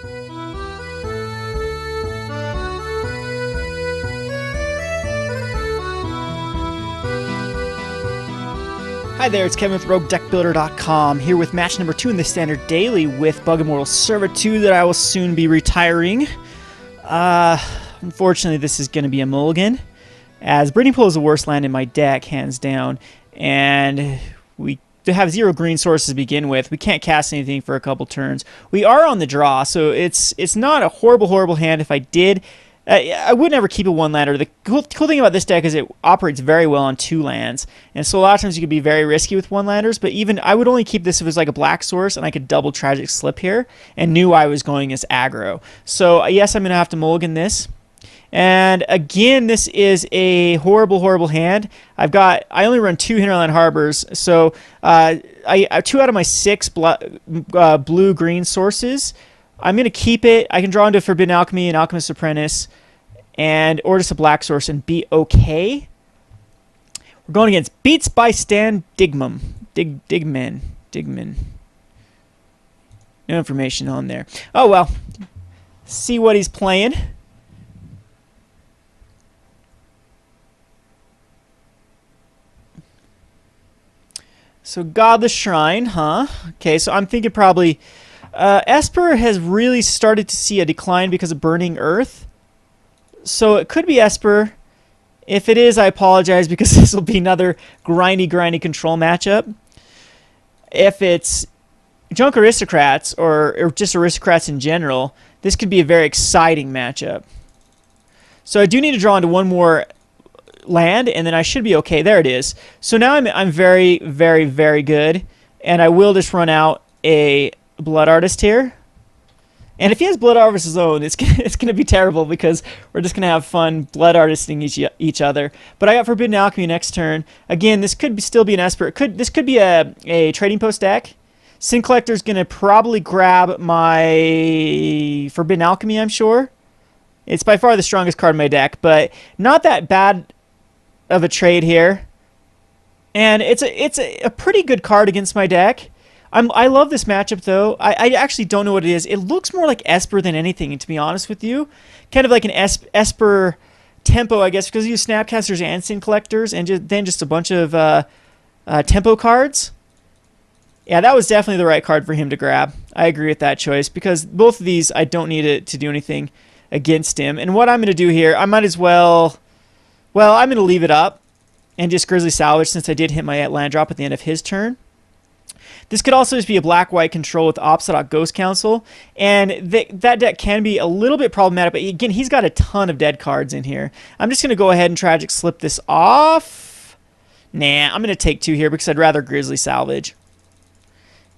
Hi there, it's Kevin with Roguedeckbuilder.com, here with match number 2 in the Standard Daily with Immortal Servitude that I will soon be retiring. Unfortunately, this is going to be a mulligan, as Breeding Pool is the worst land in my deck, hands down, and we have 0 green sources to begin with. We can't cast anything for a couple turns. We are on the draw, so it's not a horrible hand. If I did, I would never keep a 1-lander. The cool thing about this deck is it operates very well on 2 lands, and so a lot of times you could be very risky with 1-landers, but even I would only keep this if it was like a black source and I could double Tragic Slip here and knew I was going as aggro. So yes, I'm going to have to mulligan this. And again, this is a horrible hand. I only run 2 Hinterland Harbors, so 2 out of my 6 blue-green sources. I'm going to keep it. I can draw into Forbidden Alchemy and Alchemist's Apprentice, or just a black source and be okay. We're going against Beats by Stan Digman. Digman. No information on there. Oh well. See what he's playing. So Godless Shrine, huh? Okay, so I'm thinking probably Esper has really started to see a decline because of Burning Earth. So it could be Esper. If it is, I apologize because this will be another grindy control matchup. If it's Junk Aristocrats or just Aristocrats in general, this could be a very exciting matchup. So I do need to draw into one more land, and then I should be okay. There it is. So now I'm very good, and I will just run out a Blood Artist here. And if he has Blood Artist of his own, it's gonna be terrible because we're just gonna have fun Blood Artisting each other. But I got Forbidden Alchemy next turn. Again, this could still be an Esper. This could be a Trading Post deck. Sin Collector's gonna probably grab my Forbidden Alchemy, I'm sure. It's by far the strongest card in my deck, but not that bad of a trade here. And it's a pretty good card against my deck. I love this matchup, though. I actually don't know what it is. It looks more like Esper than anything, to be honest with you. Kind of like an Esper tempo, I guess, because you use Snapcasters and Sin Collectors, and then just a bunch of tempo cards. Yeah, that was definitely the right card for him to grab. I agree with that choice, because both of these, I don't need it to do anything against him. And what I'm going to do here, I might as well... Well, I'm going to leave it up and just Grizzly Salvage since I did hit my land drop at the end of his turn. This could also just be a black-white control with Obstadoc Ghost Council, and that deck can be a little bit problematic, but again, he's got a ton of dead cards in here. I'm just going to go ahead and Tragic Slip this off. Nah, I'm going to take 2 here because I'd rather Grizzly Salvage.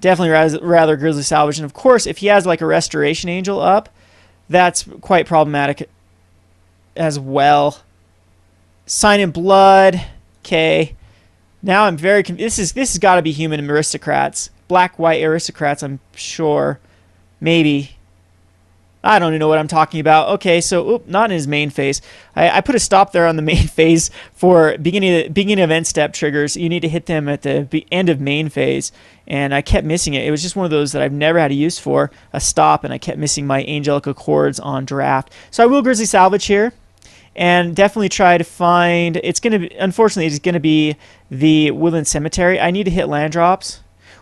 Definitely rather Grizzly Salvage, and of course, if he has like a Restoration Angel up, that's quite problematic as well. Sign in Blood. Okay. Now I'm very confused. This has got to be Human Aristocrats. Black-white Aristocrats, I'm sure. Maybe. I don't even know what I'm talking about. Okay, so not in his main phase. I put a stop there on the main phase for beginning of end step triggers. You need to hit them at the end of main phase, and I kept missing it. It was just one of those that I've never had a use for, a stop, and I kept missing my Angelic Accords on draft. So I will Grizzly Salvage here. And definitely try to find... Unfortunately, it's going to be the Woodland Cemetery. I need to hit land drops.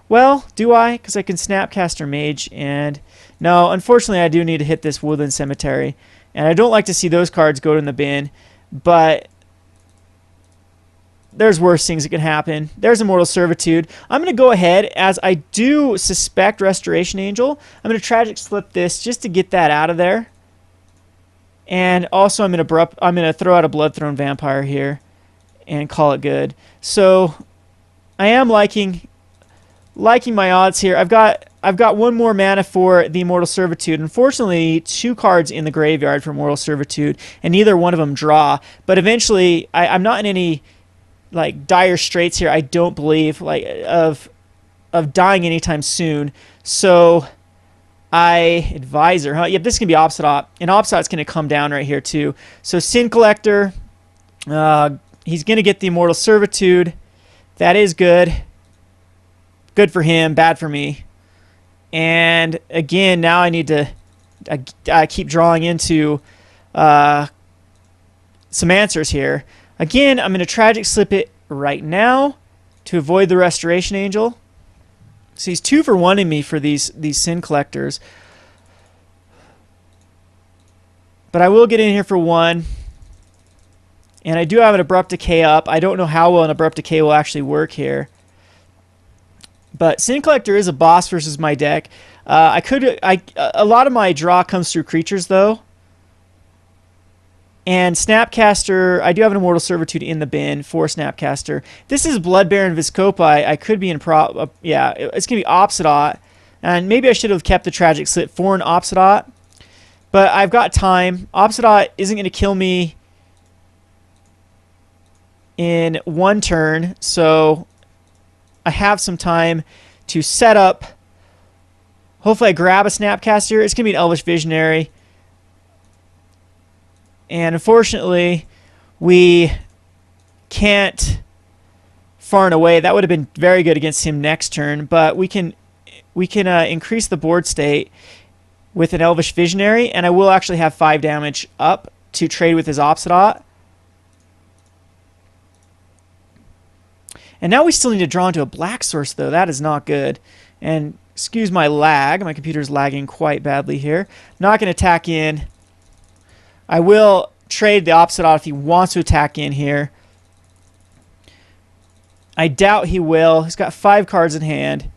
Well, do I? Because I can Snapcaster Mage. And no, unfortunately, I do need to hit this Woodland Cemetery. And I don't like to see those cards go in the bin. But there's worse things that can happen. There's Immortal Servitude. I'm going to go ahead, as I do suspect Restoration Angel. I'm going to Tragic Slip this just to get that out of there. And also I'm going to throw out a Bloodthrone Vampire here and call it good. So I am liking my odds here. I've got 1 more mana for the Immortal Servitude. Unfortunately, 2 cards in the graveyard for Immortal Servitude, and neither one of them draw. But eventually, I'm not in any like dire straits here. I don't believe of dying anytime soon. So Advisor, huh? Yep, this is going to be Obstadoc. And Obstadoc's going to come down right here, too. So Sin Collector, he's going to get the Immortal Servitude. That is good. Good for him, bad for me. And, again, now I need to I keep drawing into some answers here. Again, I'm going to Tragic Slip it right now to avoid the Restoration Angel. So he's 2 for 1 in me for these Sin Collectors. But I will get in here for 1. And I do have an Abrupt Decay up. I don't know how well an Abrupt Decay will actually work here. But Sin Collector is a boss versus my deck. A lot of my draw comes through creatures, though. And Snapcaster, I do have an Immortal Servitude in the bin for Snapcaster. This is Blood Baron Viscopa. I could be in yeah, it's going to be Obsidot. And maybe I should have kept the Tragic Slip for an Obsidot. But I've got time. Obsidot isn't going to kill me in 1 turn, so I have some time to set up. Hopefully I grab a Snapcaster. It's going to be an Elvish Visionary. And unfortunately, we can't far and away. That would have been very good against him next turn, but we can increase the board state with an Elvish Visionary, and I will actually have 5 damage up to trade with his Obsidot. And now we still need to draw into a black source, though. That is not good. And excuse my lag. My computer's lagging quite badly here. Not going to attack in. I will trade the Obsidot if he wants to attack in here. I doubt he will. He's got 5 cards in hand.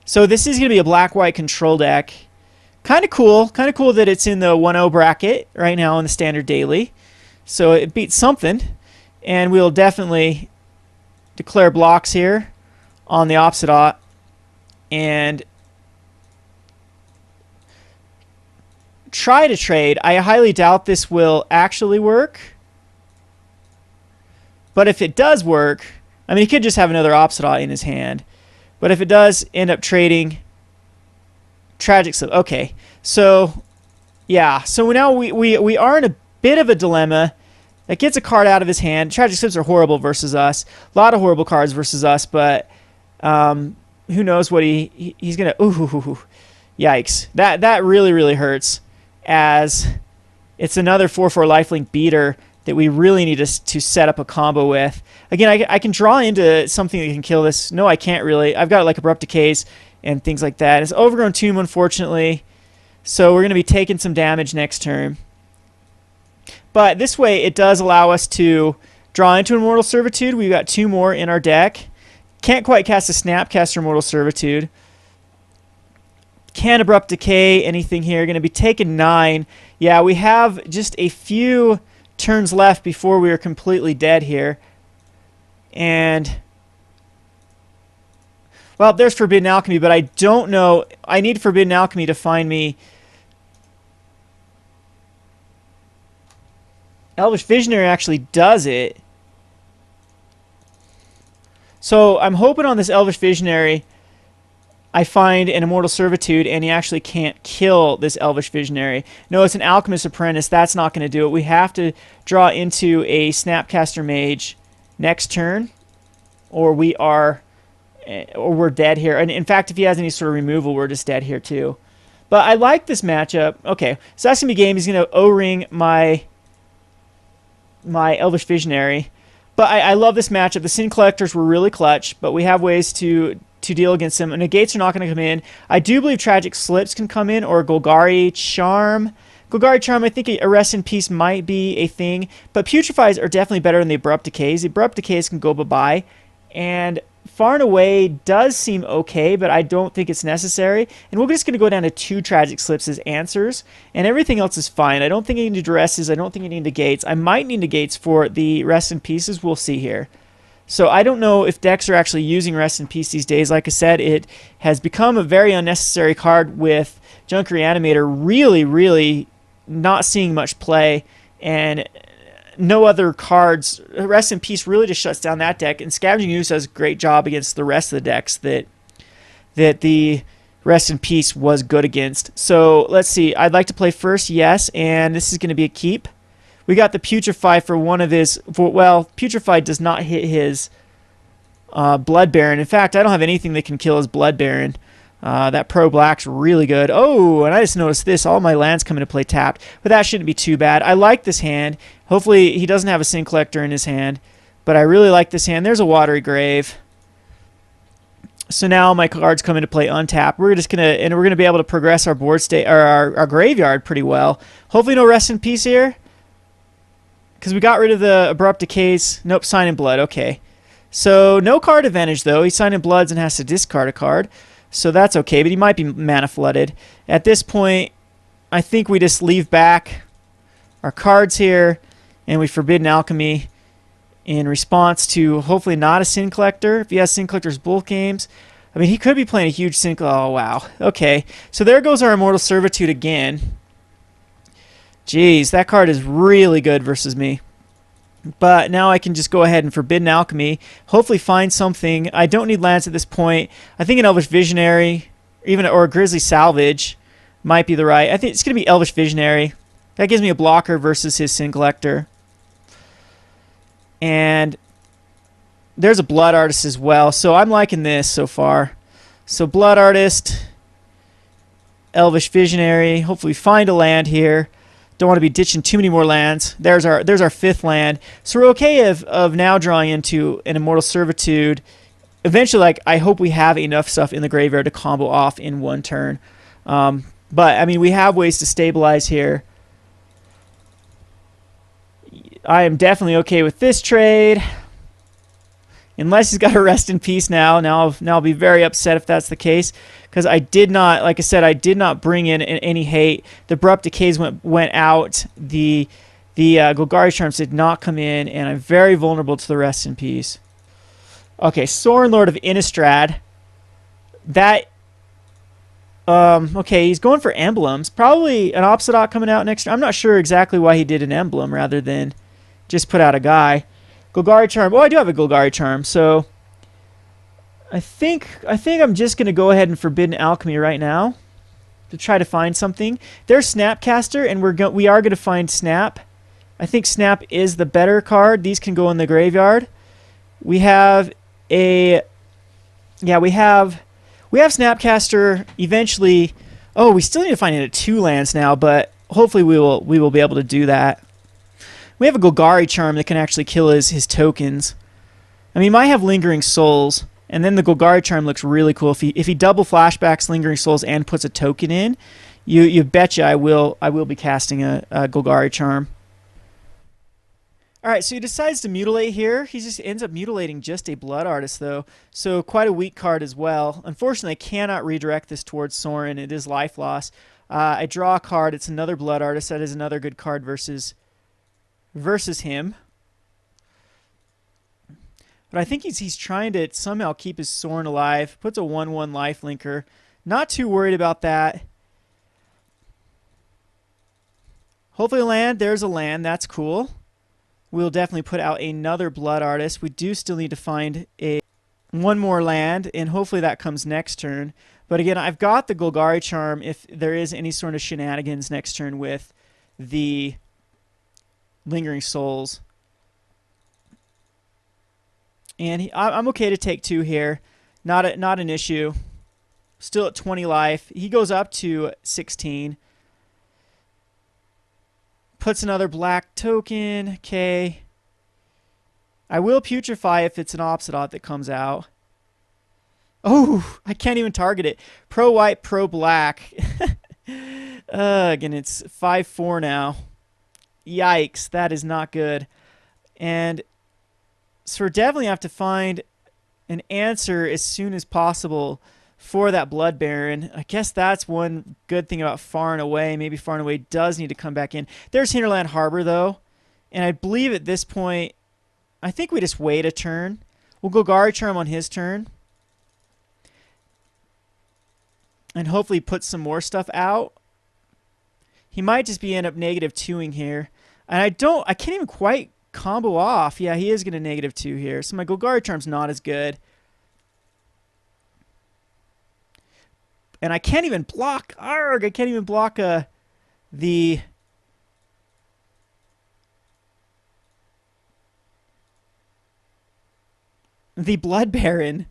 So this is going to be a black-white control deck. Kind of cool. Kind of cool that it's in the 1-0 bracket right now in the Standard Daily. So it beats something. And we'll definitely declare blocks here on the Obsidot. And try to trade. I highly doubt this will actually work. But if it does work, I mean, he could just have another Obsidot in his hand. But if it does end up trading Tragic Slip. Okay, so yeah, so now we are in a bit of a dilemma. That gets a card out of his hand. Tragic Slips are horrible versus us. A lot of horrible cards versus us, but who knows what he's gonna. Ooh, yikes! That really hurts. As it's another 4/4 lifelink beater that we really need to set up a combo with. Again, I can draw into something that can kill this. No, I can't really. I've got like Abrupt Decays and things like that. It's Overgrown Tomb, unfortunately. So we're going to be taking some damage next turn. But this way, it does allow us to draw into Immortal Servitude. We've got 2 more in our deck. Can't quite cast a Snapcaster Immortal Servitude. Can't Abrupt Decay anything here. Going to be taking 9. Yeah, we have just a few turns left before we are completely dead here. And well, there's Forbidden Alchemy, but I don't know. I need Forbidden Alchemy to find me Elvish Visionary actually does it. So I'm hoping on this Elvish Visionary I find an Immortal Servitude and he actually can't kill this Elvish Visionary. No, it's an Alchemist Apprentice. That's not going to do it. We have to draw into a Snapcaster Mage next turn or we're dead here. And in fact, if he has any sort of removal, we're just dead here too. But I like this matchup. Okay, so that's going to be game. He's going to O-ring my Elvish Visionary. But I love this matchup. The Sin Collectors were really clutch, but we have ways to deal against them. And Negates are not going to come in. I do believe Tragic Slips can come in, or Golgari Charm. Golgari Charm, I think a Rest in Peace might be a thing. But Putrefies are definitely better than the Abrupt Decays. The Abrupt Decays can go bye-bye. And Far and Away does seem okay, but I don't think it's necessary. And we're just going to go down to 2 Tragic Slips as answers, and everything else is fine. I don't think I need Duresses. I don't think I need Negates. I might need Negates for the Rest in Pieces. We'll see here. So I don't know if decks are actually using Rest in Peace these days. Like I said, it has become a very unnecessary card with Junk Reanimator really not seeing much play, and no other cards. Rest in Peace really just shuts down that deck, and Scavenging Ooze does a great job against the rest of the decks that the Rest in Peace was good against. So let's see. I'd like to play first, yes, and this is going to be a keep. We got the Putrefy for one of his. Well, Putrefy does not hit his Blood Baron. In fact, I don't have anything that can kill his Blood Baron. That pro-black's really good. Oh, and I just noticed this. All my lands come into play tapped. But that shouldn't be too bad. I like this hand. Hopefully he doesn't have a Sin Collector in his hand. But I really like this hand. There's a Watery Grave. So now my cards come into play untapped. We're gonna be able to progress our board state or our graveyard pretty well. Hopefully no Rest in Peace here. Because we got rid of the Abrupt Decays. Nope, Sign in Blood. Okay. So no card advantage though. He Sign in Bloods and has to discard a card. So that's okay, but he might be mana flooded. At this point, I think we just leave back our cards here, and we Forbidden Alchemy in response to hopefully not a Sin Collector. If he has Sin Collectors both games, I mean, he could be playing a huge Sin Collector. Oh, wow. Okay, so there goes our Immortal Servitude again. Jeez, that card is really good versus me. But now I can just go ahead and Forbidden Alchemy, hopefully find something. I don't need lands at this point. I think an Elvish Visionary, or a Grizzly Salvage might be the right. I think it's going to be Elvish Visionary. That gives me a blocker versus his Sin Collector. And there's a Blood Artist as well. So I'm liking this so far. So Blood Artist, Elvish Visionary. Hopefully find a land here. Don't want to be ditching too many more lands. There's our fifth land. So we're okay of now drawing into an Immortal Servitude. Eventually, like, I hope we have enough stuff in the graveyard to combo off in one turn. But, I mean, we have ways to stabilize here. I am definitely okay with this trade. Unless he's got to Rest in Peace now. Now I'll be very upset if that's the case. Because I did not, like I said, I did not bring in any hate. The Abrupt Decays went out. The Golgari Charms did not come in. And I'm very vulnerable to the Rest in Peace. Okay, Sorin, Lord of Innistrad. That... okay, he's going for emblems. Probably an Obsidian coming out next. I'm not sure exactly why he did an emblem rather than just put out a guy. Golgari Charm. Oh, I do have a Golgari Charm, so I think I'm just gonna go ahead and Forbidden Alchemy right now to try to find something. There's Snapcaster, and we are gonna find Snap. I think Snap is the better card. These can go in the graveyard. We have a we have Snapcaster eventually. Oh, we still need to find it at 2 lands now, but hopefully we will be able to do that. We have a Golgari Charm that can actually kill his tokens. I mean, he might have Lingering Souls, and then the Golgari Charm looks really cool. If he double flashbacks Lingering Souls and puts a token in, you betcha I will be casting a Golgari Charm. All right, so he decides to mutilate here. He just ends up mutilating just a Blood Artist, though. So quite a weak card as well. Unfortunately, I cannot redirect this towards Sorin. It is life loss. I draw a card. It's another Blood Artist. That is another good card versus him. But I think he's trying to somehow keep his Sorin alive. Puts a 1/1 life linker. Not too worried about that. Hopefully land. There's a land. That's cool. We'll definitely put out another Blood Artist. We do still need to find one more land, and hopefully that comes next turn. But again, I've got the Golgari Charm if there is any sort of shenanigans next turn with the Lingering Souls. And I'm okay to take 2 here. Not an issue. Still at 20 life. He goes up to 16. Puts another black token. Okay. I will Putrefy if it's an Obsidian that comes out. Oh, I can't even target it. Pro white, pro black. Again, it's 5/4 now. Yikes, that is not good. And so we definitely have to find an answer as soon as possible for that Blood Baron. I guess that's one good thing about Far and Away. Maybe Far and Away does need to come back in. There's Hinterland Harbor, though. And I believe at this point, I think we just wait a turn. We'll go Golgari Charm on his turn. And hopefully put some more stuff out. He might just end up -2ing here. And I can't even quite combo off. Yeah, he is going to -2 here. So my Golgari Charm's not as good. And I can't even block. Arrgh, I can't even block the Blood Baron.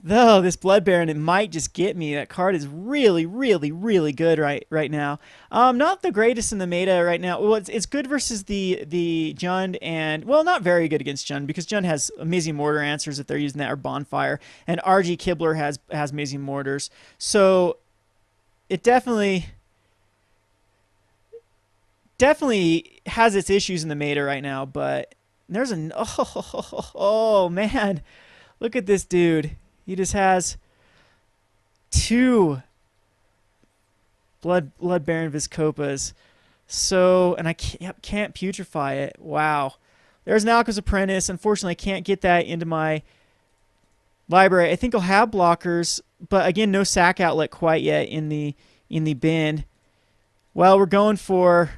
Though this Blood Baron, it might just get me. That card is really, really, really good right now. Not the greatest in the meta right now. Well, it's good versus the Jund, and well, not very good against Jund because Jund has amazing mortar answers if they're using that, or bonfire, and RG Kibler has amazing mortars. So it definitely has its issues in the meta right now. But there's an oh man, look at this dude. He just has 2 Blood Baron Viscopas. So, and I can't putrefy it. Wow. There's an Alchemist Apprentice. Unfortunately, I can't get that into my library. I think I'll have blockers, but again, no sack outlet quite yet in the bin. Well, we're going for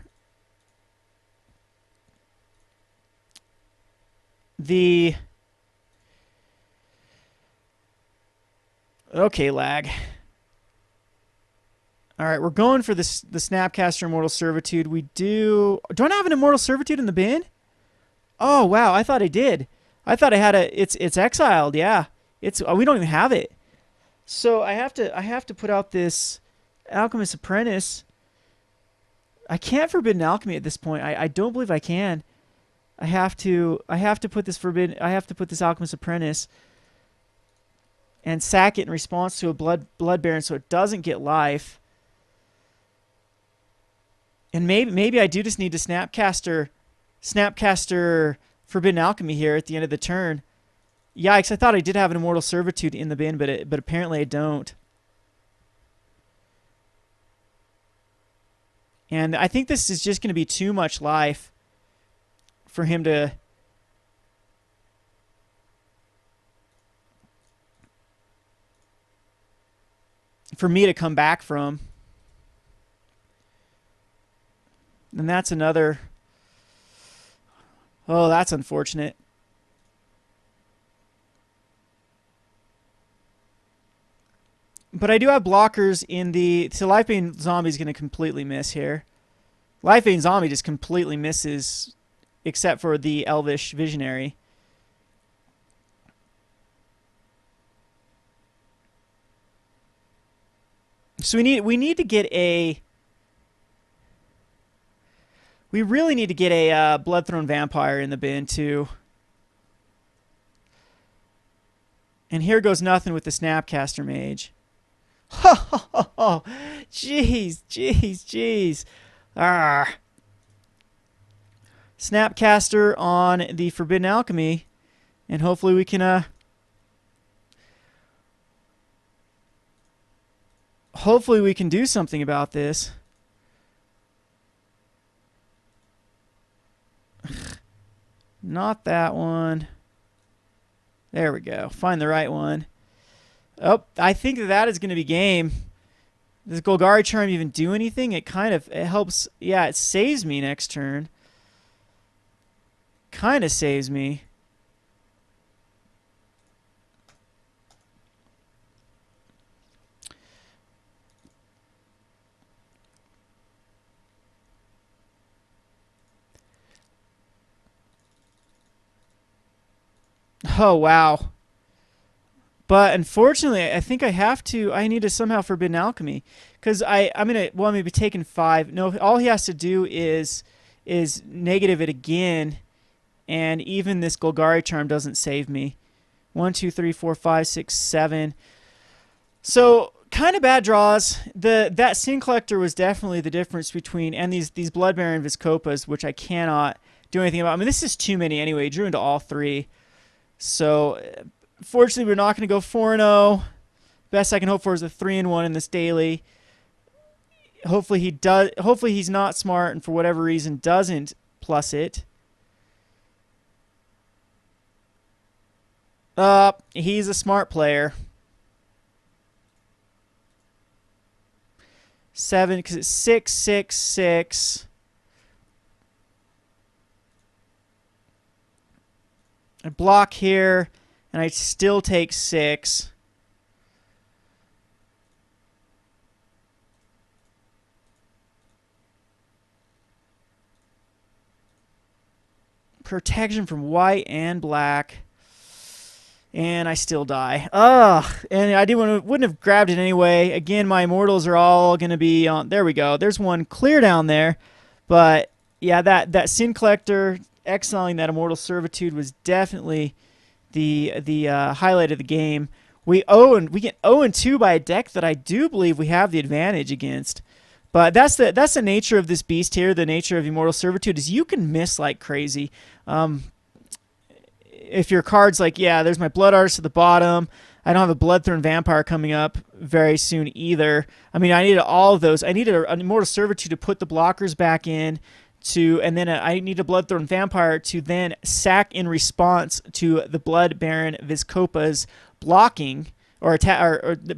the... Okay, lag. All right, we're going for the Snapcaster Immortal Servitude. We do... Don't I have an Immortal Servitude in the bin? Oh, wow, I thought I did. I thought I had a... It's exiled, yeah. It's we don't even have it. So I have to put out this Alchemist Apprentice. I can't Forbidden Alchemy at this point. I don't believe I can. I have to put this Alchemist Apprentice and sack it in response to a Blood Baron so it doesn't get life. And maybe I do just need to Snapcaster Forbidden Alchemy here at the end of the turn. Yikes, I thought I did have an Immortal Servitude in the bin, but apparently I don't. And I think this is just going to be too much life for him to... for me to come back from. And that's another... Oh, that's unfortunate. But I do have blockers in the... So Lifebane Zombie's going to completely miss here. Lifebane Zombie just completely misses, except for the Elvish Visionary. So we need to get a... We really need to get a Bloodthrone Vampire in the bin, too. And here goes nothing with the Snapcaster Mage. Oh, jeez. Snapcaster on the Forbidden Alchemy. And hopefully we can... hopefully we can do something about this. Not that one. There we go. Find the right one. Oh, I think that is going to be game. Does Golgari Charm even do anything? It helps. Yeah, it saves me next turn. Kind of saves me. Oh, wow. But unfortunately, I think I need to somehow Forbidden Alchemy. Because I'm going to, well, I'm going to be taking 5. No, all he has to do is negative it again. And even this Golgari Charm doesn't save me. 1, 2, 3, 4, 5, 6, 7. So, kind of bad draws. That Sin Collector was definitely the difference between, and these Blood Baron Viscopas, which I cannot do anything about. I mean, this is too many anyway. He drew into all 3. So, fortunately, we're not going to go 4-0. Best I can hope for is a 3-1 in this daily. Hopefully he does. Hopefully he's not smart and for whatever reason doesn't plus it. He's a smart player. 7 because it's 6, 6, 6. I block here, and I still take 6. Protection from white and black. And I still die. Ugh. And I wouldn't have grabbed it anyway. Again, my immortals are all going to be on. There we go. There's one clear down there. But yeah, that Sin Collector exiling that Immortal Servitude was definitely the highlight of the game. We get 0-2 by a deck that I do believe we have the advantage against. But that's the nature of this beast here. The nature of Immortal Servitude is you can miss like crazy. If your card's like, yeah, there's my Blood Artist at the bottom. I don't have a Bloodthorn Vampire coming up very soon either. I mean, I needed all of those. I needed an Immortal Servitude to put the blockers back in, and then I need a Bloodthorn Vampire to then sack in response to the Blood Baron Vizkopa's blocking, or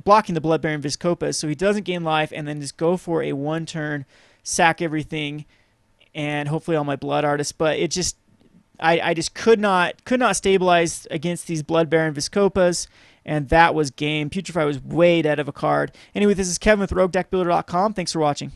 blocking the Blood Baron Vizkopa, so he doesn't gain life, and then just go for a one-turn, sack everything, and hopefully all my Blood Artists. But it just, I just could not stabilize against these Blood Baron Vizkopas, and that was game. Putrefy was way dead of a card. Anyway, this is Kevin with Roguedeckbuilder.com. Thanks for watching.